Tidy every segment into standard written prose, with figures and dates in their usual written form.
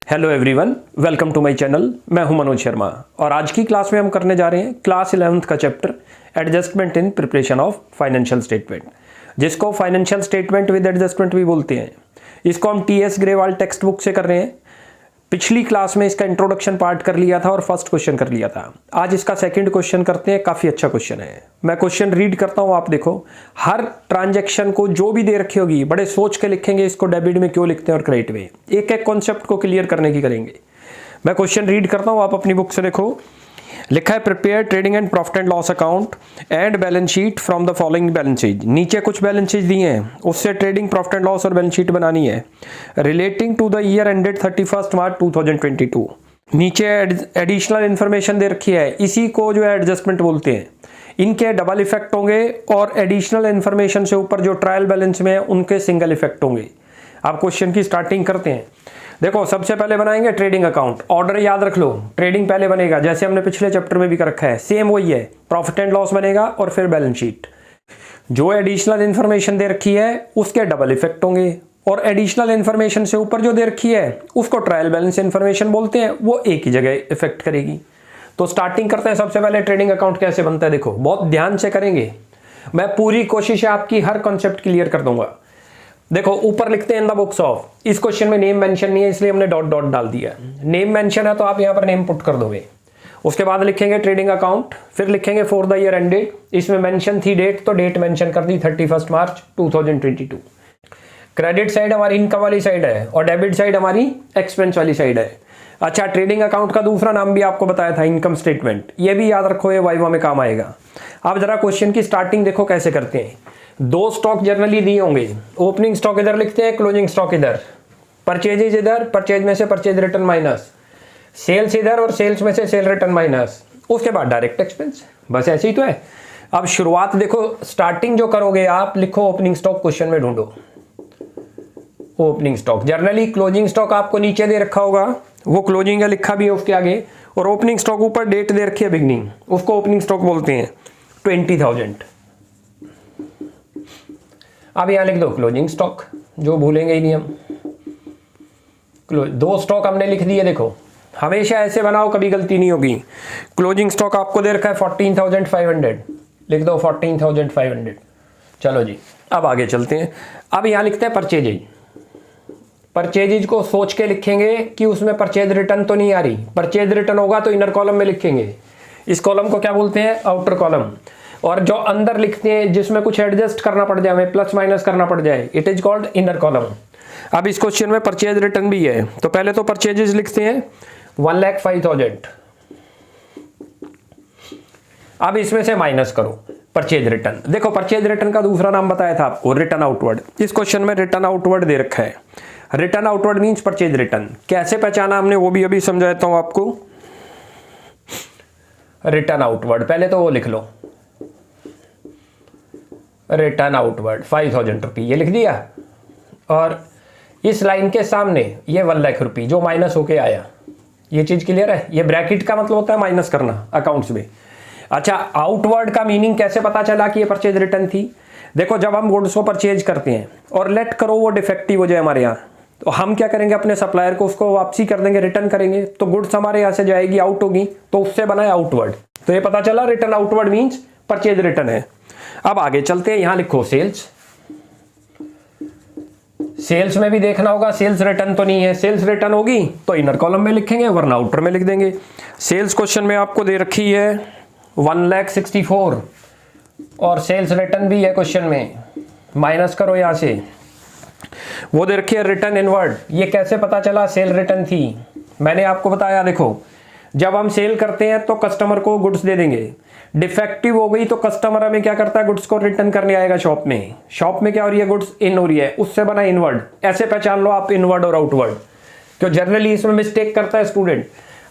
Hello everyone, welcome to my channel. मैं हूं मनोज शर्मा और आज की क्लास में हम करने जा रहे हैं क्लास 11th का chapter adjustment in preparation of financial statement, जिसको फाइनेंशियल स्टेटमेंट विद एडजस्टमेंट भी बोलते हैं। इसको हम टीएस ग्रेवाल टेक्स्ट बुक से कर रहे हैं। पिछली क्लास में इसका इंट्रोडक्शन पार्ट कर लिया था और फर्स्ट क्वेश्चन कर लिया था। आज इसका सेकंड क्वेश्चन करते हैं। काफ़ी अच्छा क्वेश्चन है। मैं क्वेश्चन रीड करता हूँ, आप देखो। हर ट्रांजैक्शन को जो भी दे रखी होगी बड़े सोच के लिखेंगे, इसको डेबिट में क्यों लिखते हैं और क्रेडिट में। एक एक कॉन्सेप्ट को क्लियर करने की करेंगे। मैं क्वेश्चन रीड करता हूँ, आप अपनी बुक से देखो। लिखा है prepare trading and profit and loss account and balance sheet from the following balance sheet. नीचे कुछ बैलेंस शीट दिए हैं, उससे ट्रेडिंग प्रॉफिट एंड लॉस और बैलेंस शीट बनानी है relating to the year ended 31 March 2022। नीचे एडिशनल इन्फॉर्मेशन दे रखी है, इसी को जो है एडजस्टमेंट बोलते हैं। इनके डबल इफेक्ट होंगे और एडिशनल इन्फॉर्मेशन से ऊपर जो ट्रायल बैलेंस में है उनके सिंगल इफेक्ट होंगे। आप क्वेश्चन की स्टार्टिंग करते हैं। देखो, सबसे पहले बनाएंगे ट्रेडिंग अकाउंट। ऑर्डर याद रख लो, ट्रेडिंग पहले बनेगा, जैसे हमने पिछले चैप्टर में भी कर रखा है। सेम वही है, प्रॉफिट एंड लॉस बनेगा और फिर बैलेंस शीट। जो एडिशनल इन्फॉर्मेशन दे रखी है उसके डबल इफेक्ट होंगे और एडिशनल इन्फॉर्मेशन से ऊपर जो दे रखी है उसको ट्रायल बैलेंस इन्फॉर्मेशन बोलते हैं, वो एक ही जगह इफेक्ट करेगी। तो स्टार्टिंग करते हैं। सबसे पहले ट्रेडिंग अकाउंट कैसे बनता है, देखो बहुत ध्यान से करेंगे। मैं पूरी कोशिश है आपकी हर कॉन्सेप्ट क्लियर कर दूंगा। देखो ऊपर लिखते हैं इन द बुक्स ऑफ। इस क्वेश्चन में नेम मेंशन नहीं है, इसलिए हमने डॉट डॉट डाल दिया। नेम मेंशन है तो आप यहां पर नेम पुट कर दोगे। उसके बाद लिखेंगे ट्रेडिंग अकाउंट, फिर लिखेंगे फॉर द ईयर एंडेड। इसमें मेंशन थी डेट, तो डेट मेंशन कर दी 31 मार्च 2022। क्रेडिट साइड हमारी इनकम वाली साइड है और डेबिट साइड हमारी एक्सपेंस वाली साइड है। अच्छा, ट्रेडिंग अकाउंट का दूसरा नाम भी आपको बताया था, इनकम स्टेटमेंट। ये भी याद रखो, ये वाइवा में काम आएगा। आप जरा क्वेश्चन की स्टार्टिंग देखो कैसे करते हैं। दो स्टॉक जनरली दिए होंगे, ओपनिंग स्टॉक इधर लिखते हैं, क्लोजिंग स्टॉक इधर, परचेजेज इधर, परचेज में से परचेज रिटर्न माइनस, सेल्स इधर और सेल्स में से सेल रिटर्न माइनस, उसके बाद डायरेक्ट एक्सपेंस। बस ऐसे ही तो है। अब शुरुआत देखो, स्टार्टिंग जो करोगे आप लिखो ओपनिंग स्टॉक, क्वेश्चन में ढूंढो opening stock. Generally closing stock आपको नीचे दे रखा होगा, वो क्लोजिंग है लिखा भी है उसके आगे, और ओपनिंग स्टॉक ऊपर डेट दे रखी है बिगनिंग, उसको ओपनिंग स्टॉक बोलते हैं 20,000। अब यहां लिख दो क्लोजिंग स्टॉक, जो भूलेंगे ही नहीं हम। दो स्टॉक हमने लिख दिए। देखो हमेशा ऐसे बनाओ, कभी गलती नहीं होगी। क्लोजिंग स्टॉक आपको दे रखा है 14,500, लिख दो 14,500। चलो जी, अब आगे चलते हैं। अब यहां लिखते हैं परचेजेज। परचेजेज को सोच के लिखेंगे कि उसमें परचेज रिटर्न तो नहीं आ रही। परचेज रिटर्न होगा तो इनर कॉलम में लिखेंगे। इस कॉलम को क्या बोलते हैं, आउटर कॉलम। और जो अंदर लिखते हैं जिसमें कुछ एडजस्ट करना पड़ जाए, हमें प्लस माइनस करना पड़ जाए, it is called inner column. अब इस क्वेश्चन में परचेज रिटर्न भी है, तो पहले तो परचेजेस लिखते हैं 1,05,000। अब इसमें से माइनस करो परचेज रिटर्न। देखो परचेज रिटर्न का दूसरा नाम बताया था आपको, रिटर्न आउटवर्ड। इस क्वेश्चन में रिटर्न आउटवर्ड दे रखा है। Return outward means purchase return. कैसे पहचाना हमने वो भी अभी समझाता हूं आपको। रिटर्न आउटवर्ड पहले तो वो लिख लो, रिटर्न आउटवर्ड 5,000 रुपये, ये लिख दिया। और इस लाइन के सामने ये 1 लाख रुपये जो माइनस होके आया। ये चीज क्लियर है। ये ब्रैकेट का मतलब होता है माइनस करना अकाउंट्स में। अच्छा, आउटवर्ड का मीनिंग कैसे पता चला कि ये परचेज रिटर्न थी। देखो जब हम गुड्स को परचेज करते हैं और लेट करो वो डिफेक्टिव हो जाए हमारे यहाँ, तो हम क्या करेंगे, अपने सप्लायर को उसको वापसी कर देंगे, रिटर्न करेंगे, तो गुड्स हमारे यहाँ से जाएगी, आउट होगी, तो उससे बना है आउटवर्ड। तो ये पता चला return outward means purchase return है। अब आगे चलते हैं, यहां लिखो सेल्स। सेल्स में भी देखना होगा सेल्स रिटर्न तो नहीं है। सेल्स रिटर्न होगी तो इनर कॉलम में लिखेंगे वरना आउटर में लिख देंगे। सेल्स क्वेश्चन में आपको दे रखी है 1,64,000 और सेल्स रिटर्न भी है क्वेश्चन में, माइनस करो यहां से। वो दे रखी है रिटर्न इनवर्ड। ये कैसे पता चला सेल रिटर्न थी, मैंने आपको बताया। देखो जब हम सेल करते हैं तो कस्टमर को गुड्स दे देंगे, डिफेक्टिव हो गई तो कस्टमर हमें क्या करता है, गुड्स को रिटर्न करने आएगा शॉप में। शॉप में क्या हो रही है, गुड्स इन हो रही है, उससे बना इनवर्ड। ऐसे पहचान लो आप इनवर्ड और आउटवर्ड, क्यों जनरली इसमें मिस्टेक करता है स्टूडेंट।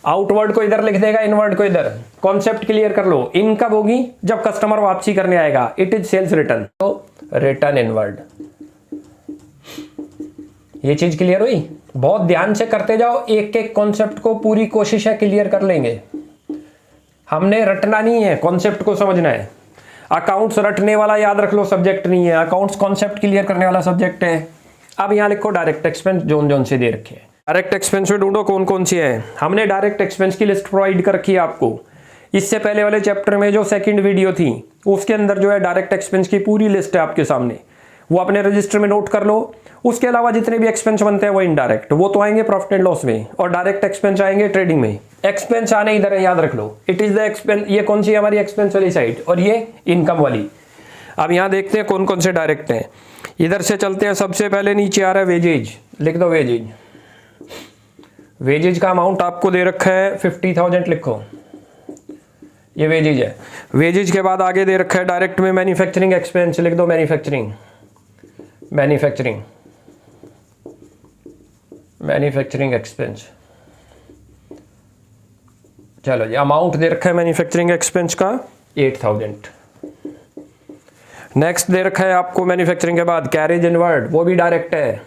आउटवर्ड को इधर लिख देगा, इनवर्ड को इधर। कॉन्सेप्ट क्लियर कर लो। इन कब होगी, जब कस्टमर वापसी करने आएगा, इट इज सेल्स रिटर्न, तो रिटर्न इनवर्ड। ये चीज क्लियर हुई। बहुत ध्यान से करते जाओ, एक एक कॉन्सेप्ट को पूरी कोशिश है क्लियर कर लेंगे। हमने रटना नहीं है, कॉन्सेप्ट को समझना है। अकाउंट्स रटने वाला याद रख लो सब्जेक्ट नहीं है, अकाउंट्स कॉन्सेप्ट क्लियर करने वाला सब्जेक्ट है। अब यहां लिखो डायरेक्ट एक्सपेंस जोन जोन से दे रखे हैं। डायरेक्ट एक्सपेंस में ढूंढो कौन कौन सी है। हमने डायरेक्ट एक्सपेंस की लिस्ट प्रोवाइड कर रखी है आपको। इससे पहले वाले चैप्टर में जो सेकंड वीडियो थी उसके अंदर जो है डायरेक्ट एक्सपेंस की पूरी लिस्ट है आपके सामने, वो अपने रजिस्टर में नोट कर लो। उसके अलावा जितने भी एक्सपेंस बनते हैं वो इनडायरेक्ट, वो तो आएंगे प्रॉफिट एंड लॉस में, और डायरेक्ट एक्सपेंस आएंगे ट्रेडिंग में। एक्सपेंस आने इधर है, याद रख लो, इट इज द एक्सपेंस। ये कौन सी हमारी एक्सपेंस वाली साइड, और ये इनकम वाली। अब यहाँ देखते हैं कौन कौन से डायरेक्ट हैं। इधर से चलते हैं, सबसे पहले नीचे आ रहा है वेजेज, लिख दो वेजेज। वेजेज का अमाउंट आपको दे रखा है 50,000, लिखो, ये वेजेज है। वेजेज के बाद आगे दे रखा है डायरेक्ट में मैन्युफैक्चरिंग एक्सपेंस, लिख दो मैन्युफैक्चरिंग, मैन्युफैक्चरिंग, मैन्युफैक्चरिंग एक्सपेंस। चलो ये अमाउंट दे रखा है मैन्युफैक्चरिंग एक्सपेंस का 8,000। नेक्स्ट दे रखा है आपको मैन्युफैक्चरिंग के बाद कैरेज इनवर्ड, वो भी डायरेक्ट है।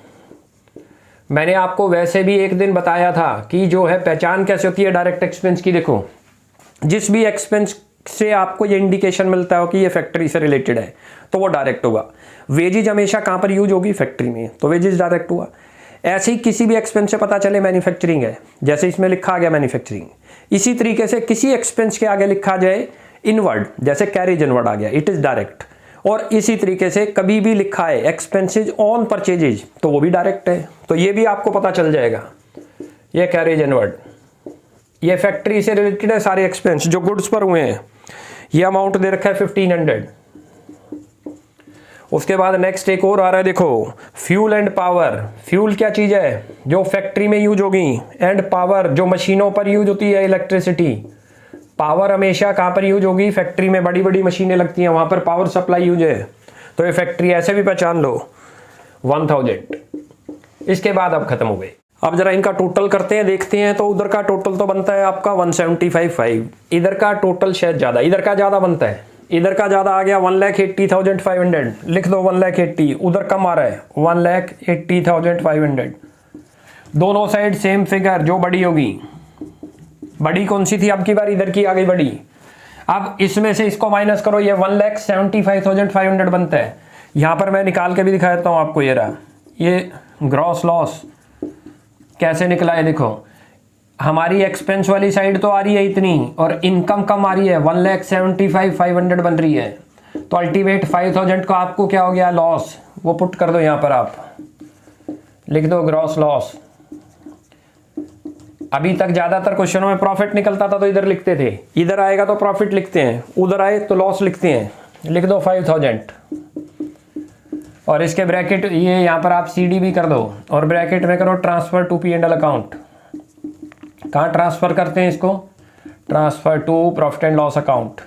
मैंने आपको वैसे भी एक दिन बताया था कि जो है पहचान कैसे होती है डायरेक्ट एक्सपेंस की। देखो, जिस भी एक्सपेंस से आपको ये इंडिकेशन मिलता है कि ये फैक्ट्री से रिलेटेड है तो वो डायरेक्ट होगा। वेजेज हमेशा कहाँ पर यूज होगी, फैक्ट्री में, तो वेजेज डायरेक्ट हुआ। ऐसे ही किसी भी एक्सपेंस से पता चले मैन्युफैक्चरिंग है, जैसे इसमें लिखा आ गया मैन्युफैक्चरिंग, इसी तरीके से किसी एक्सपेंस के आगे लिखा जाए इनवर्ड, जैसे कैरेज इनवर्ड आ गया, इट इज डायरेक्ट। और इसी तरीके से कभी भी लिखा है एक्सपेंसेज ऑन परचेजेज, तो वो भी डायरेक्ट है, तो ये भी आपको पता चल जाएगा। ये कैरेज इनवर्ड, ये फैक्ट्री से रिलेटेड है सारे एक्सपेंस जो गुड्स पर हुए हैं। ये अमाउंट दे रखा है 1500। उसके बाद नेक्स्ट एक और आ रहा है, देखो, फ्यूल एंड पावर। फ्यूल क्या चीज है, जो फैक्ट्री में यूज होगी, एंड पावर जो मशीनों पर यूज होती है, इलेक्ट्रिसिटी। पावर हमेशा कहाँ पर यूज होगी, फैक्ट्री में, बड़ी बड़ी मशीनें लगती हैं वहां पर पावर सप्लाई यूज है, तो ये फैक्ट्री ऐसे भी पहचान लो 1000। इसके बाद अब खत्म हो गए। अब जरा इनका टोटल करते हैं, देखते हैं। तो उधर का टोटल तो बनता है आपका 175,500, इधर का टोटल शायद ज्यादा, इधर का ज्यादा बनता है, इधर का ज्यादा आ गया 1,80,500, लिख दो 1,80,000। उधर कम आ रहा है 1,80,500। दोनों साइड सेम फिगर, जो बड़ी होगी। बड़ी कौन सी थी आपकी बार, इधर की आ गई बड़ी। अब इसमें से इसको माइनस करो, ये 1,75,500 बनता है। यहां पर मैं निकाल के भी दिखा देता हूं आपको। ये रहा, ये ग्रॉस लॉस कैसे निकला है, देखो, हमारी एक्सपेंस वाली साइड तो आ रही है इतनी, और इनकम कम आ रही है, 1,75,500 बन रही है, तो अल्टीमेट 5,000 का आपको क्या हो गया, लॉस। वो पुट कर दो यहां पर, आप लिख दो ग्रॉस लॉस। अभी तक ज्यादातर क्वेश्चनों में प्रॉफिट निकलता था तो इधर लिखते थे, इधर आएगा तो प्रॉफिट लिखते हैं, उधर आए तो लॉस लिखते हैं, लिख दो 5,000। और इसके ब्रैकेट ये यहाँ पर आप CD भी कर दो, और ब्रैकेट में करो ट्रांसफर टू P&L अकाउंट। कहाँ ट्रांसफर करते हैं इसको, transfer to profit and loss account,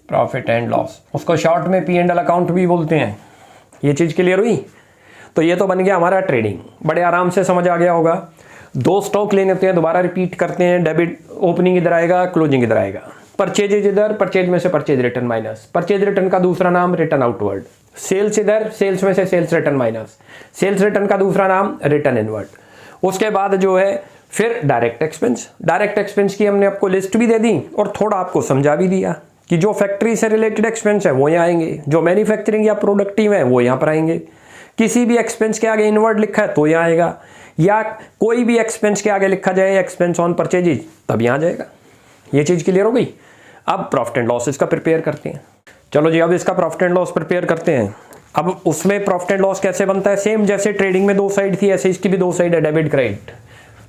profit and loss, उसको शॉर्ट में P&L अकाउंट भी बोलते हैं। ये चीज़ क्लियर हुई। तो ये तो बन गया हमारा ट्रेडिंग, बड़े आराम से समझ आ गया होगा। दो स्टॉक लेने होते हैं, दोबारा रिपीट करते हैं, डेबिट ओपनिंग इधर आएगा, क्लोजिंग इधर आएगा, परचेजेज इधर, परचेज में से purchase return minus, purchase return का दूसरा नाम रिटर्न आउटवर्ड, सेल्स इधर, सेल्स में से sales return minus, sales return का दूसरा नाम रिटर्न इनवर्ड। उसके बाद जो है फिर डायरेक्ट एक्सपेंस। डायरेक्ट एक्सपेंस की हमने आपको लिस्ट भी दे दी और थोड़ा आपको समझा भी दिया कि जो फैक्ट्री से रिलेटेड एक्सपेंस है वो यहाँ आएंगे, जो मैन्युफैक्चरिंग या प्रोडक्टिव है वो यहाँ पर आएंगे। किसी भी एक्सपेंस के आगे इनवर्ड लिखा है तो यहाँ आएगा, या कोई भी एक्सपेंस के आगे लिखा जाए एक्सपेंस ऑन परचेजेज, तब यहाँ जाएगा। ये चीज़ क्लियर हो गई। अब प्रॉफिट एंड लॉस इसका प्रिपेयर करते हैं। चलो जी, अब इसका प्रॉफिट एंड लॉस प्रिपेयर करते हैं। अब उसमें प्रॉफिट एंड लॉस कैसे बनता है, सेम जैसे ट्रेडिंग में दो साइड थी ऐसे इसकी भी दो साइड है, डेबिट क्रेडिट।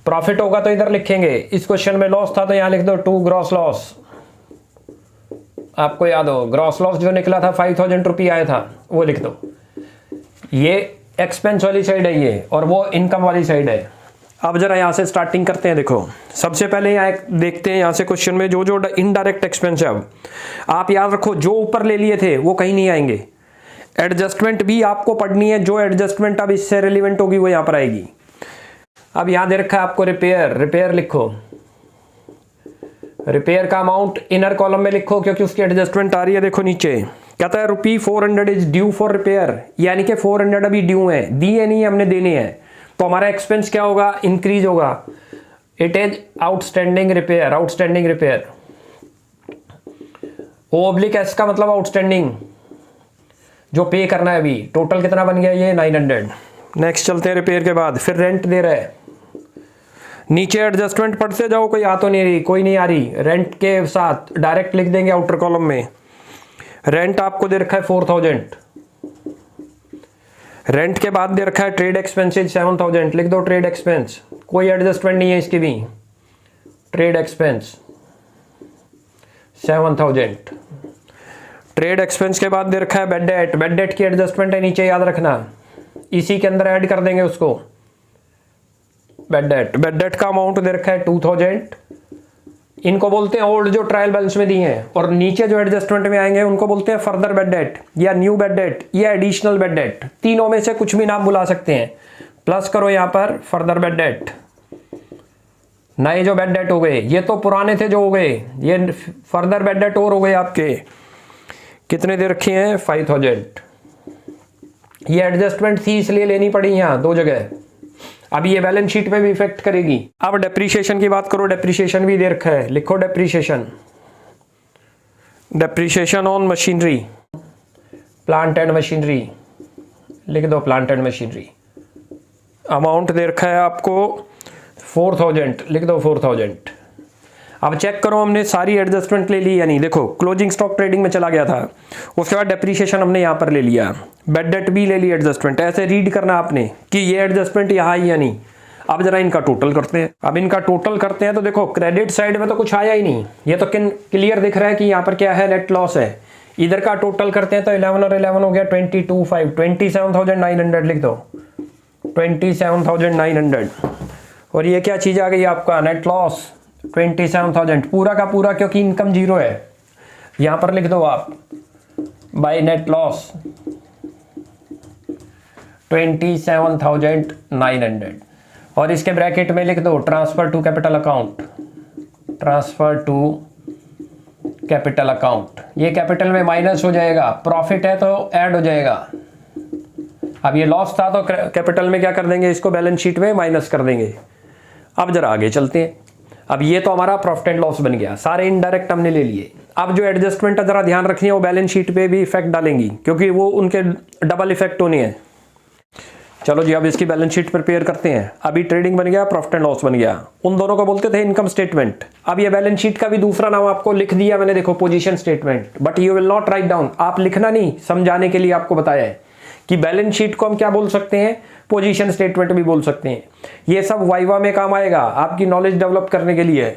प्रॉफिट होगा तो इधर लिखेंगे, इस क्वेश्चन में लॉस था तो यहाँ लिख दो 2 ग्रॉस लॉस। आपको याद हो ग्रॉस लॉस जो निकला था 5,000 रुपये आया था, वो लिख दो। ये एक्सपेंस वाली साइड है ये, और वो इनकम वाली साइड है। अब जरा यहाँ से स्टार्टिंग करते हैं। देखो, सबसे पहले यहाँ देखते हैं यहाँ से क्वेश्चन में जो जो इनडायरेक्ट एक्सपेंस है। अब आप याद रखो, जो ऊपर ले लिए थे वो कहीं नहीं आएंगे। एडजस्टमेंट भी आपको पढ़नी है, जो एडजस्टमेंट अब इससे रिलेवेंट होगी वो यहाँ पर आएगी। अब यहाँ दे रखा है आपको रिपेयर, रिपेयर लिखो, रिपेयर का अमाउंट इनर कॉलम में लिखो क्योंकि उसकी एडजस्टमेंट आ रही है। देखो नीचे कहता है ₹400 इज ड्यू फॉर रिपेयर, यानी कि 400 अभी ड्यू है, दिए नहीं हमने, देने हैं, तो हमारा एक्सपेंस क्या होगा, इंक्रीज होगा। It is outstanding repair, outstanding repair. O/S का मतलब आउटस्टैंडिंग, जो पे करना है अभी। टोटल कितना बन गया ये 900, नेक्स्ट चलते हैं रिपेयर के बाद। फिर रेंट दे रहा है, नीचे एडजस्टमेंट पढ़ते जाओ, कोई आ तो नहीं रही, कोई नहीं आ रही। रेंट के साथ डायरेक्ट लिख देंगे आउटर कॉलम में। रेंट आपको दे रखा है 4000, रेंट के बाद दे रखा है ट्रेड एक्सपेंसेस 7000, लिख दो ट्रेड एक्सपेंस, कोई एडजस्टमेंट नहीं है इसकी भी। Trade expense 7000। ट्रेड एक्सपेंस के बाद दे रखा है बेड डेट, बेड डेट की एडजस्टमेंट है नीचे, याद रखना, इसी के अंदर ऐड कर देंगे उसको। बेड डेट का अमाउंट दे रखा है 2000, इनको बोलते हैं ओल्ड जो ट्रायल बैलेंस में दिए हैं, और नीचे जो एडजस्टमेंट में आएंगे उनको बोलते हैं फर्दर बेड डेट या न्यू बेड डेट या एडिशनल बेड डेट, तीनों में से कुछ भी नाम बुला सकते हैं। प्लस करो यहाँ पर फर्दर बेड डेट, नए जो बेड डेट हो गए, ये तो पुराने थे जो हो गए, ये फर्दर बेड डेट और हो गए आपके। कितने दे रखे हैं 5000। ये एडजस्टमेंट थी इसलिए लेनी पड़ी यहाँ 2 जगह, अब ये बैलेंस शीट पे भी इफेक्ट करेगी। अब डेप्रीशिएशन की बात करो, डेप्रीशिएशन भी दे रखा है, लिखो depreciation, depreciation on machinery, plant and machinery, लिख दो प्लांट एंड मशीनरी। अमाउंट दे रखा है आपको 4000, लिख दो 4000। अब चेक करो हमने सारी एडजस्टमेंट ले ली या नहीं। देखो क्लोजिंग स्टॉक ट्रेडिंग में चला गया था, उसके बाद डेप्रीशिएशन हमने यहाँ पर ले लिया, बेड डेट भी ले ली एडजस्टमेंट। ऐसे रीड करना आपने कि ये एडजस्टमेंट यहाँ है या नहीं। अब जरा इनका टोटल करते हैं। अब इनका टोटल करते हैं तो देखो क्रेडिट साइड में तो कुछ आया ही नहीं, ये तो क्लियर दिख रहा है कि यहाँ पर क्या है, नेट लॉस है। इधर का टोटल करते हैं तो 11 और 11 हो गया 22,500, 27,900 लिख दो, 27,900। और ये क्या चीज़ आ गई आपका, नेट लॉस 27,000 पूरा का पूरा, क्योंकि इनकम जीरो है। यहां पर लिख दो आप बाय नेट लॉस 27,900, और इसके ब्रैकेट में लिख दो transfer to capital account, transfer to capital account. ये कैपिटल में माइनस हो जाएगा, प्रॉफिट है तो ऐड हो जाएगा। अब ये लॉस था तो कैपिटल में क्या कर देंगे, इसको बैलेंस शीट में माइनस कर देंगे। अब जरा आगे चलते हैं। अब ये तो हमारा प्रॉफिट एंड लॉस बन गया, सारे इनडायरेक्ट हमने ले लिए। अब जो एडजस्टमेंट है जरा ध्यान रखनी है, वो बैलेंस शीट पे भी इफेक्ट डालेंगी, क्योंकि वो उनके डबल इफेक्ट होनी है। चलो जी, अब इसकी बैलेंस शीट प्रिपेयर करते हैं। अभी ट्रेडिंग बन गया, प्रॉफिट एंड लॉस बन गया, उन दोनों को बोलते थे इनकम स्टेटमेंट। अब ये बैलेंस शीट का भी दूसरा नाम आपको लिख दिया मैंने, देखो position statement, but you will not write down. आप लिखना नहीं, समझाने के लिए आपको बताया है कि बैलेंस शीट को हम क्या बोल सकते हैं, पोजीशन स्टेटमेंट भी बोल सकते हैं। ये सब वाइवा में काम आएगा, आपकी नॉलेज डेवलप करने के लिए।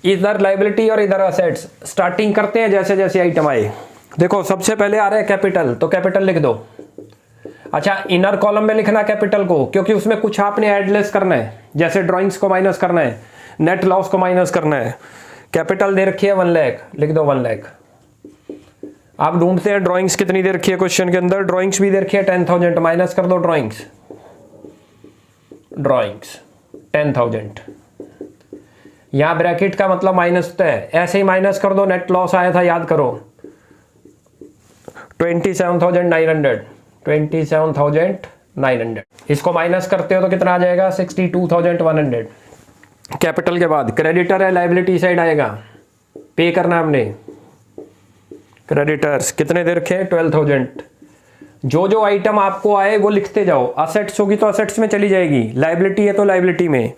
इधर लायबिलिटी और इधर असेट्स, स्टार्टिंग करते हैं जैसे जैसे आइटम आए। देखो सबसे पहले आ रहा है कैपिटल, तो कैपिटल लिख दो। अच्छा, इनर कॉलम में लिखना कैपिटल को, क्योंकि उसमें कुछ आपने एडलेस करना है, जैसे ड्राइंग्स को माइनस करना है, नेट लॉस को माइनस करना है। कैपिटल दे रखी है 1 लाख, लिख दो 1 लाख। आप ढूंढते हैं ड्राइंग्स कितनी दे रखी है क्वेश्चन के अंदर, ड्राइंग्स भी दे रखी है 10,000, माइनस कर दो ड्राइंग्स, ड्राइंग्स 10,000। यहां ब्रैकेट का मतलब माइनस तो है, ऐसे ही माइनस कर दो। नेट लॉस आया था, याद करो 27,900, 27,900। इसको माइनस करते हो तो कितना आ जाएगा 62,100। कैपिटल के बाद क्रेडिटर है, लायबिलिटी साइड आएगा, पे करना हमने। क्रेडिटर्स कितने दे रखे हैं 12,000। जो जो आइटम आपको आए वो लिखते जाओ। असेट्स होगी तो असेट्स में चली जाएगी, लायबिलिटी है तो लायबिलिटी में।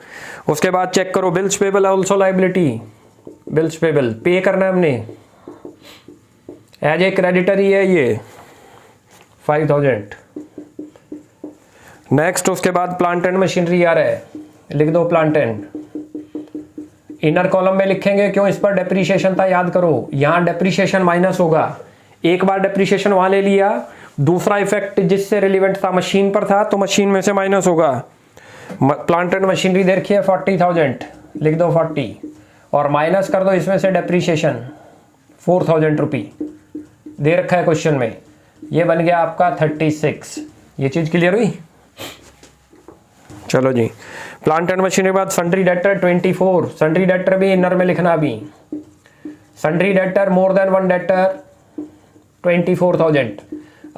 उसके बाद चेक करो बिल्स पेबल है ऑल्सो लायबिलिटी, बिल्स पेबल पे करना है हमने, एज ए क्रेडिटर ही है ये 5,000। नेक्स्ट उसके बाद प्लांट एंड मशीनरी आ रहा है, लिख दो प्लांट एंड। इनर कॉलम में लिखेंगे, क्यों, इस पर डेप्रीशिएशन था, याद करो। यहां डेप्रीशिएशन माइनस होगा, एक बार डेप्रीशिएशन वहां ले लिया, दूसरा इफेक्ट जिससे रिलेवेंट था मशीन पर था, तो मशीन में से माइनस होगा। प्लांट एंड मशीनरी दे रखी है 40,000, लिख दो 40, और माइनस कर दो इसमें से डेप्रीशिएशन 4,000 रुपी दे रखा है क्वेश्चन में। ये बन गया आपका 36। ये चीज क्लियर हुई। चलो जी, प्लांट एंड मशीनरी के बाद सन्ड्री डेटर 24, सन्ड्री डेटर भी इनर में लिखना। अभी sundry debtor more than 1 debtor 24,000।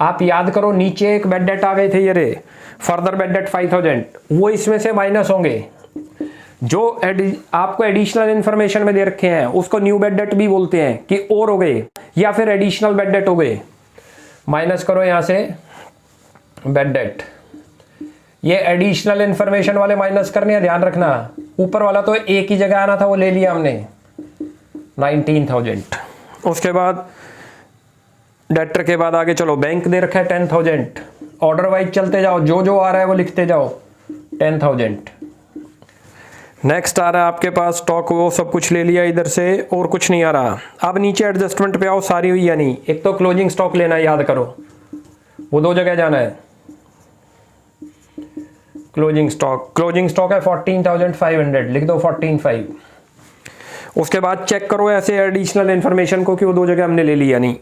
आप याद करो नीचे एक बेड डेट आ गए थे, ये रे फर्दर बेड डेट 5,000, वो इसमें से माइनस होंगे। जो आपको एडिशनल इंफॉर्मेशन में दे रखे हैं उसको न्यू बेड डेट भी बोलते हैं कि और हो गए, या फिर एडिशनल बेड डेट हो गए। माइनस करो यहां से बेड डेट, ये एडिशनल इन्फॉर्मेशन वाले माइनस करने हैं, ध्यान रखना। ऊपर वाला तो एक ही जगह आना था, वो ले लिया हमने 19,000। उसके बाद डेटर के बाद आगे चलो, बैंक दे रखा है 10,000। ऑर्डर वाइज चलते जाओ, जो जो आ रहा है वो लिखते जाओ 10,000। नेक्स्ट आ रहा है आपके पास स्टॉक, वो सब कुछ ले लिया इधर से और कुछ नहीं आ रहा। अब नीचे एडजस्टमेंट पे आओ, सारी हुई या नहीं। एक तो क्लोजिंग स्टॉक लेना है, याद करो, वो 2 जगह जाना है। क्लोजिंग स्टॉक है 14,500, लिख दो 14,500। उसके बाद चेक करो ऐसे एडिशनल इन्फॉर्मेशन को कि वो 2 जगह हमने ले लिया नहीं।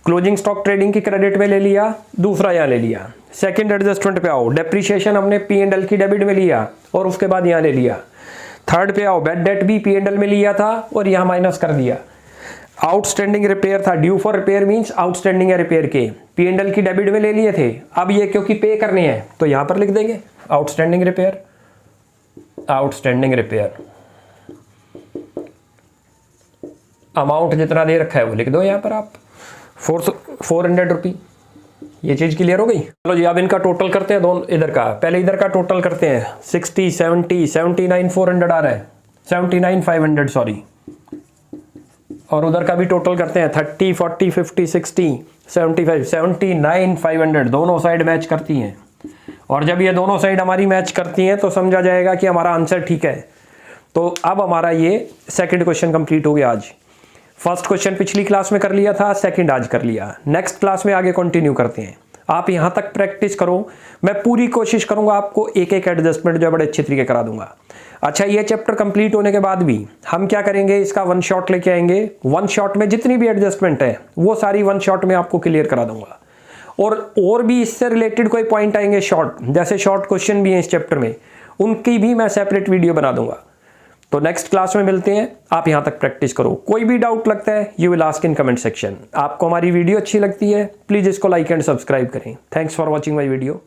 क्लोजिंग स्टॉक ट्रेडिंग की क्रेडिट में ले लिया, दूसरा यहाँ ले लिया। सेकंड एडजस्टमेंट पे आओ, डेप्रिसिएशन हमने P&L की डेबिट में लिया और उसके बाद यहाँ ले लिया। थर्ड पे आओ, बैड डेट भी P&L में लिया था और यहाँ माइनस कर दिया। आउटस्टैंडिंग रिपेयर था, due for repair means outstanding है रिपेयर के, P&L की डेबिट में ले लिए थे। अब ये क्योंकि पे करने हैं तो यहाँ पर लिख देंगे आउटस्टैंडिंग रिपेयर। अमाउंट जितना दे रखा है वो लिख दो यहाँ पर आप, 400 रुपये। ये चीज़ क्लियर हो गई। चलो जी, अब इनका टोटल करते हैं दोनों। इधर का पहले इधर का टोटल करते हैं। 60, 70, 79,400 आ रहा है, 79,500 सॉरी। और उधर का भी टोटल करते हैं। 30, 40, 50, 60, 75, 79,500 दोनों साइड मैच करती हैं। और जब ये दोनों साइड हमारी मैच करती हैं तो समझा जाएगा कि हमारा आंसर ठीक है। तो अब हमारा ये सेकंड क्वेश्चन कंप्लीट हो गया आज। फर्स्ट क्वेश्चन पिछली क्लास में कर लिया था, सेकंड आज कर लिया। नेक्स्ट क्लास में आगे कंटिन्यू करते हैं। आप यहाँ तक प्रैक्टिस करो, मैं पूरी कोशिश करूँगा आपको एक एक एडजस्टमेंट जो बड़े अच्छे तरीके करा दूंगा। अच्छा, ये चैप्टर कंप्लीट होने के बाद भी हम क्या करेंगे, इसका 1 शॉट लेके आएंगे। 1 शॉट में जितनी भी एडजस्टमेंट है वो सारी 1 शॉट में आपको क्लियर करा दूंगा। और भी इससे रिलेटेड कोई पॉइंट आएंगे शॉर्ट, जैसे शॉर्ट क्वेश्चन भी हैं इस चैप्टर में, उनकी भी मैं सेपरेट वीडियो बना दूंगा। तो नेक्स्ट क्लास में मिलते हैं। आप यहां तक प्रैक्टिस करो। कोई भी डाउट लगता है you will ask in comment section. आपको हमारी वीडियो अच्छी लगती है प्लीज इसको लाइक एंड सब्सक्राइब करें। Thanks for watching my video.